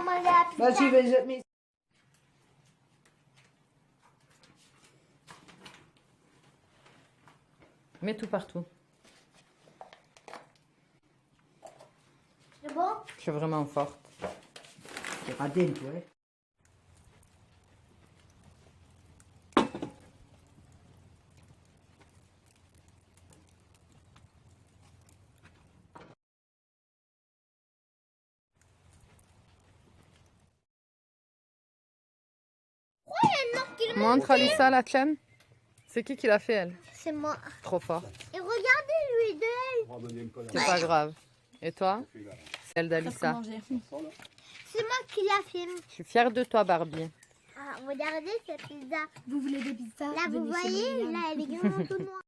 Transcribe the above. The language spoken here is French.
va manger la pizza. Vas-y, vas-y, mais... Mets tout partout. C'est bon? Je suis vraiment forte. C'est pas dentro, hein. Montre Alissa la tienne. C'est qui l'a fait, elle? C'est moi. Trop fort. Et regardez lui deux. C'est pas grave. Et toi? Celle d'Alissa. C'est moi qui l'a fait. Je suis fière de toi, Barbie. Ah, regardez cette pizza. Vous voulez des pizzas? Là, vous Venez chez voyez, Myriam. là, elle est grande tout noire.